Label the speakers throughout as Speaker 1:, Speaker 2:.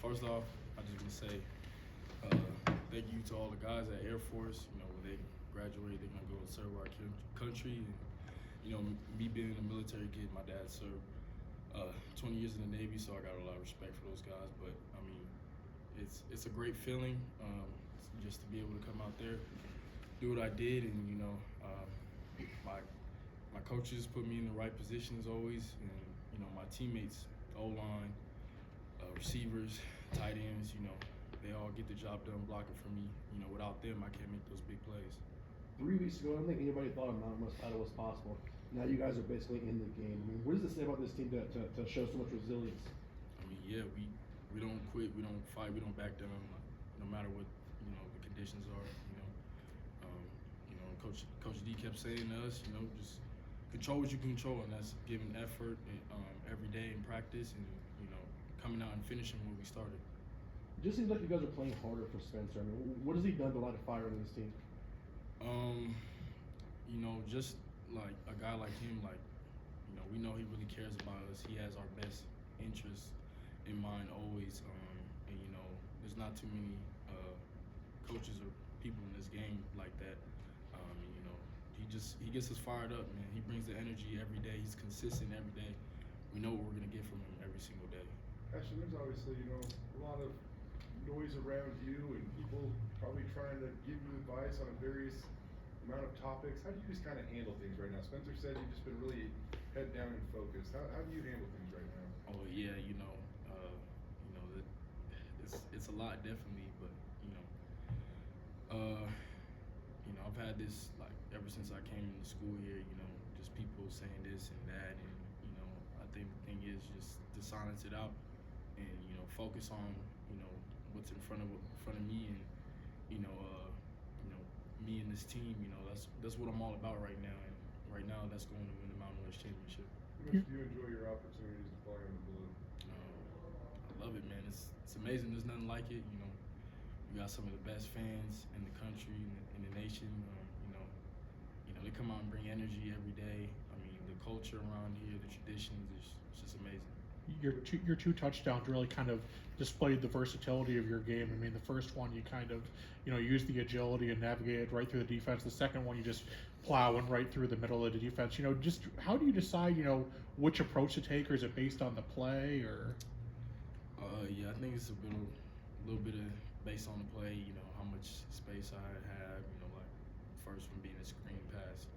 Speaker 1: First off, I just want to say thank you to all the guys at Air Force. You know, when they graduate, they're gonna go and serve our country. And, you know, me being a military kid, my dad served 20 years in the Navy, so I got a lot of respect for those guys. But I mean, it's a great feeling just to be able to come out there, do what I did, and you know, my coaches put me in the right positions always, and you know, my teammates, O-line, receivers, tight ends, you know, they all get the job done blocking for me. You know, without them, I can't make those big plays.
Speaker 2: 3 weeks ago, I don't think anybody thought a Mountain West title was possible. Now you guys are basically in the game. I mean, what does it say about this team to show so much resilience?
Speaker 1: I mean, yeah, we don't quit, we don't fight, we don't back down, no matter what, you know, the conditions are. You know, Coach D kept saying to us, you know, just control what you can control, and that's giving effort every day in practice, and you know, coming out and finishing what we started.
Speaker 2: It just seems like you guys are playing harder for Spencer. I mean, what has he done to light a fire in this team?
Speaker 1: You know, just like a guy like him, like, you know, we know he really cares about us. He has our best interests in mind always. And you know, there's not too many coaches or people in this game like that. And, you know, he gets us fired up, man. He brings the energy every day. He's consistent every day. We know what we're gonna get from him every single day.
Speaker 3: Ashton, there's obviously, you know, a lot of noise around you and people probably trying to give you advice on a various amount of topics. How do you just kind of handle things right now? Spencer said you've just been really head down and focused. How do you handle things right now?
Speaker 1: Oh yeah, you know, it's a lot definitely, but you know, I've had this like ever since I came into school here. You know, just people saying this and that, and you know, I think the thing is just to silence it out and you know, focus on you know what's in front of me, and you know, me and this team. You know, that's what I'm all about right now, and right now that's going to win the Mountain West Championship.
Speaker 3: How much do you enjoy your opportunities to play in the blue?
Speaker 1: I love it, man. It's amazing. There's nothing like it. You know, we got some of the best fans in the country, in the nation. You know, they come out and bring energy every day. I mean, the culture around here, the traditions, it's just amazing.
Speaker 4: Your two touchdowns really kind of displayed the versatility of your game. I mean, the first one you kind of, you know, used the agility and navigated right through the defense. The second one you just plowing right through the middle of the defense. You know, just how do you decide, you know, which approach to take, or is it based on the play, or?
Speaker 1: Yeah, I think it's a little bit of based on the play. You know, how much space I have. You know, like first one being a screen pass,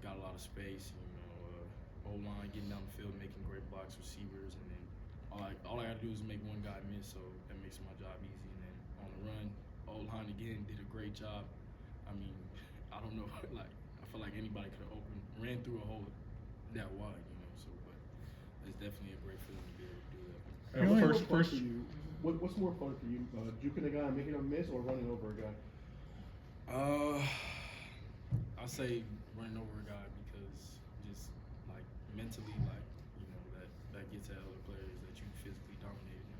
Speaker 1: got a lot of space. You know, O-line getting down the field, making great blocks, receivers, and then all I gotta do is make one guy miss, so that makes my job easy. And then on the run, O-line again did a great job. I mean, I don't know, like I feel like anybody could have ran through a hole that wide, you know. So, but it's definitely a great feeling to be able to do that.
Speaker 2: What's more fun for you, juking a guy and making him miss, or running over a guy?
Speaker 1: I say running over a guy because just like mentally, like you know, that gets at other players that you physically dominated.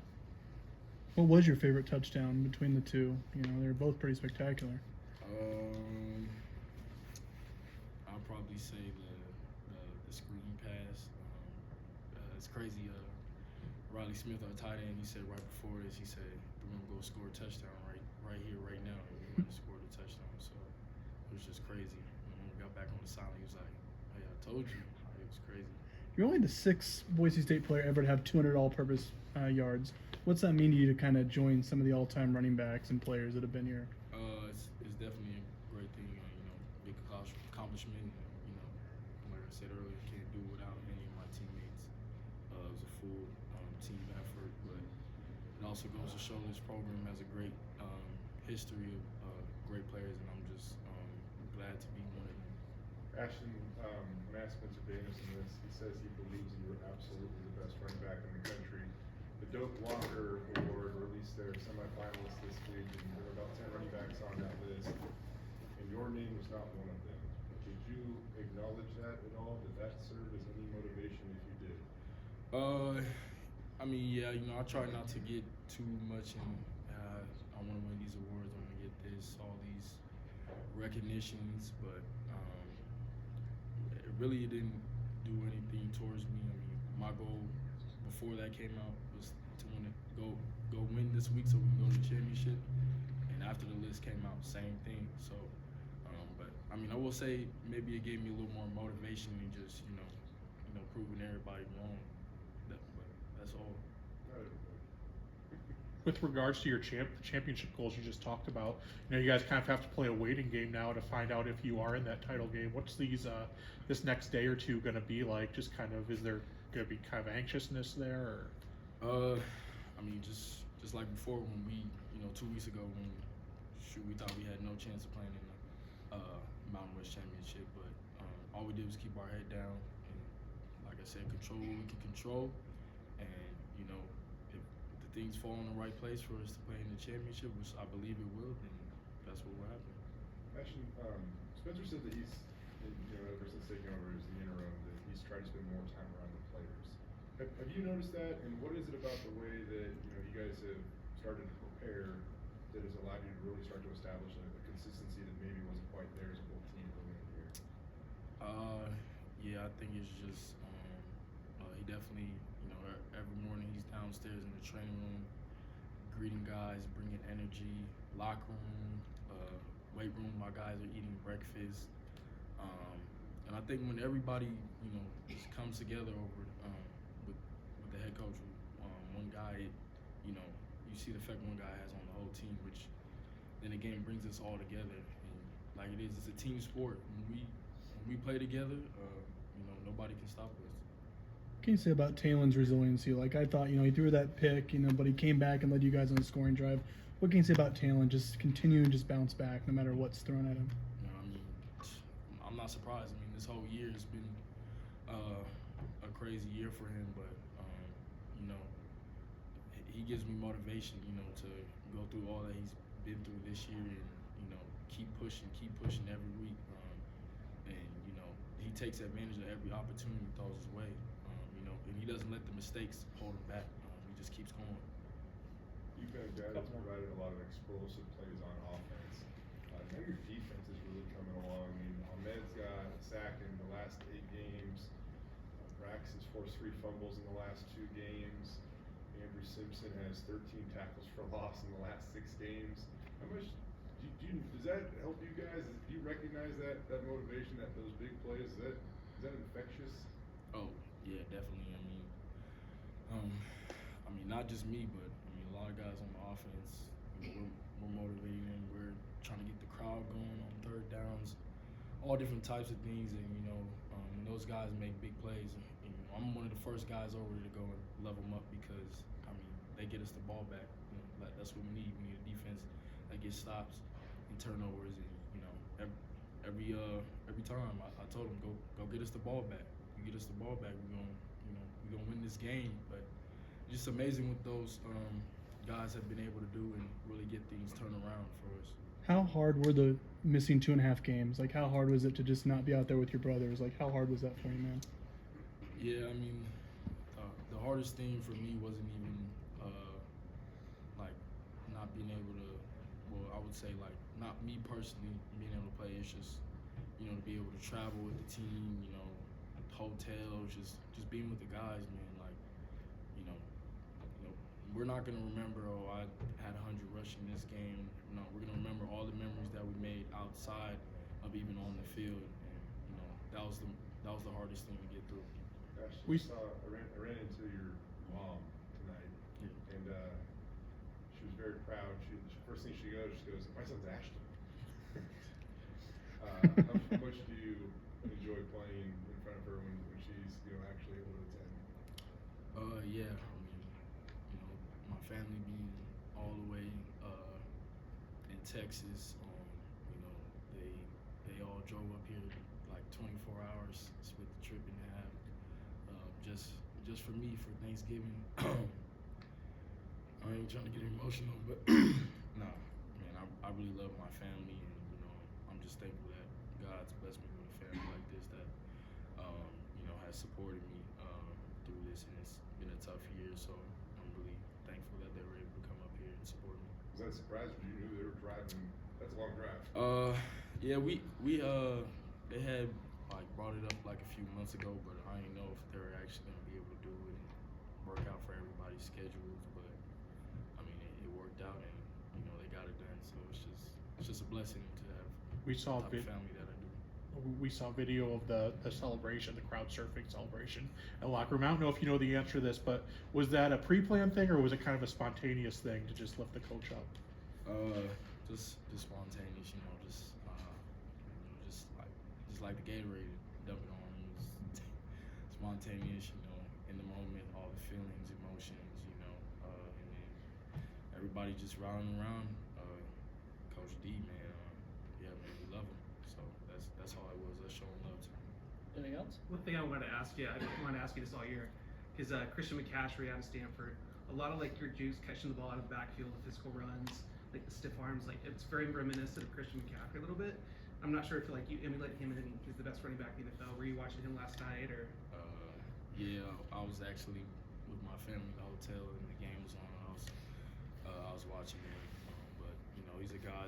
Speaker 5: What was your favorite touchdown between the two? You know, they're both pretty spectacular.
Speaker 1: I'll probably say the screen pass. It's crazy. Riley Smith, our tight end, he said right before this, he said, we're gonna go score a touchdown right here, right now, and we went and scored a touchdown. So it was just crazy. And when we got back on the sideline, he was like, "Hey, I told you." It was crazy.
Speaker 5: You're only the sixth Boise State player ever to have 200 all-purpose yards. What's that mean to you to kind of join some of the all-time running backs and players that have been here?
Speaker 1: It's definitely a great thing. You know, big accomplishment. You know, like I said earlier, can't do it without any of my teammates. It was a full team effort, but it also goes to show this program has a great history of great players, and I'm just glad to be one of them.
Speaker 3: Ashton, Matt Spencer Davis in this, he says he believes you are absolutely the best running back in the country. The Doak Walker Award released their semifinalists this week, and there were about 10 running backs on that list, and your name was not one of them. Did you acknowledge that at all? Did that serve as any motivation if you did?
Speaker 1: I mean, yeah, you know, I try not to get too much in, I want to win these awards, I want to get all these recognitions, but it really didn't do anything towards me. I mean, my goal before that came out was to win go win this week so we can go to the championship. And after the list came out, same thing. So, but I mean, I will say maybe it gave me a little more motivation than just proving everybody wrong. But that's all.
Speaker 4: With regards to your championship goals you just talked about, you guys kind of have to play a waiting game now to find out if you are in that title game. What's this next day or two going to be like? Just kind of, is there going to be kind of anxiousness there? Or?
Speaker 1: I mean, just like before when we, 2 weeks ago when we thought we had no chance of playing in the Mountain West Championship, but all we did was keep our head down and, like I said, control what we could control, and if the things fall in the right place for us to play in the championship, which I believe it will, then that's what will happen.
Speaker 3: Ashton, Spencer said that he's, ever since taking over as the interim, that he's tried to spend more time around the players. Have you noticed that, and what is it about the way that you guys have started to prepare that has allowed you to really start to establish a consistency that maybe wasn't quite there as a whole team early in the year?
Speaker 1: Yeah, I think it's just he definitely, every morning he's downstairs in the training room, greeting guys, bringing energy, locker room, weight room. My guys are eating breakfast, and I think when everybody, just comes together over with the head coach, one guy, you see the effect one guy has on the whole team, which then again brings us all together. And like it is, it's a team sport. When we play together, nobody can stop us.
Speaker 5: What can you say about Talons' resiliency? Like, I thought, he threw that pick, but he came back and led you guys on the scoring drive. What can you say about Talon just continuing to just bounce back no matter what's thrown at him?
Speaker 1: I mean, I'm not surprised. I mean, this whole year has been a crazy year for him, but he gives me motivation, to go through all that he's been through this year and keep pushing every week. And he takes advantage of every opportunity he throws his way. And he doesn't let the mistakes hold him back. He just keeps going.
Speaker 3: You've been a guy that's provided a lot of explosive plays on offense. Now your defense is really coming along. I mean, Ahmed's got a sack in the last 8 games. Brax has forced 3 fumbles in the last 2 games. Andrew Simpson has 13 tackles for loss in the last 6 games. How much does that help you guys? Do you recognize that motivation, those big plays? Is that infectious?
Speaker 1: Oh yeah, definitely. I mean, not just me, but a lot of guys on the offense. We're motivating them. We're trying to get the crowd going on 3rd downs, all different types of things. And when those guys make big plays, I'm one of the first guys over there to go and level them up because they get us the ball back. That's what we need. We need a defense that gets stops and turnovers. And every time I told them go get us the ball back. You get us the ball back, we're gonna win this game. But just amazing what those guys have been able to do and really get things turned around for us.
Speaker 5: How hard were the missing 2.5 games? Like, how hard was it to just not be out there with your brothers? Like, how hard was that for you, man?
Speaker 1: Yeah, the hardest thing for me wasn't even like not being able to. Well, I would say like not me personally being able to play. It's just to be able to travel with the team. Hotels, just being with the guys, man. Like, we're not gonna remember, I had 100 rushing this game. No, we're gonna remember all the memories that we made outside of even on the field. And that was the hardest thing to get through.
Speaker 3: Gosh, I ran into your mom tonight,
Speaker 1: Yeah.
Speaker 3: and she was very proud. First thing she goes, "My son's Ashton." How much do you enjoy playing in front of her when she's actually able to attend?
Speaker 1: Yeah, my family being all the way in Texas, they all drove up here like 24 hours, split the trip in half, just for me for Thanksgiving. I ain't trying to get emotional, but nah, man, I really love my family, and I'm just thankful that God's blessed me with a family like this that has supported me through this, and it's been a tough year. So I'm really thankful that they were able to come up here and support me.
Speaker 3: Was that a surprise when you knew they were driving? That's a long drive.
Speaker 1: Yeah, we they had like brought it up like a few months ago, but I didn't know if they were actually gonna be able to do it and work out for everybody's schedules. But just a blessing to have
Speaker 4: We saw
Speaker 1: the type of family that I do.
Speaker 4: we saw video of the celebration, the crowd surfing celebration in the locker room. I don't know if you know the answer to this, but was that a pre-planned thing or was it kind of a spontaneous thing to just lift the coach up?
Speaker 1: Just spontaneous, just like the Gatorade, dump it on. It was spontaneous, in the moment, all the feelings, emotions, and then everybody just rallying around. Coach D, man, yeah, man, we love him. So that's all it was. Us showing love to him.
Speaker 6: Anything else?
Speaker 7: One thing I wanted to ask you, I wanted to ask you this all year, because Christian McCaffrey out of Stanford, a lot of like your juice catching the ball out of the backfield, the physical runs, like the stiff arms, like it's very reminiscent of Christian McCaffrey a little bit. I'm not sure if like you emulate him and he's the best running back in the NFL. Were you watching him last night or?
Speaker 1: Yeah, I was actually with my family in the hotel and the game was on. I was watching him, but he's a guy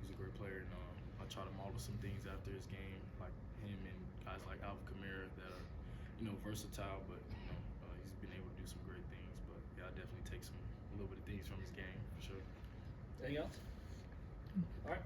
Speaker 1: he's a great player, and I try to model some things after his game, like him and guys like Kamara that are versatile, but he's been able to do some great things. But yeah, I definitely take a little bit of things from his game for sure.
Speaker 6: Anything else? All right.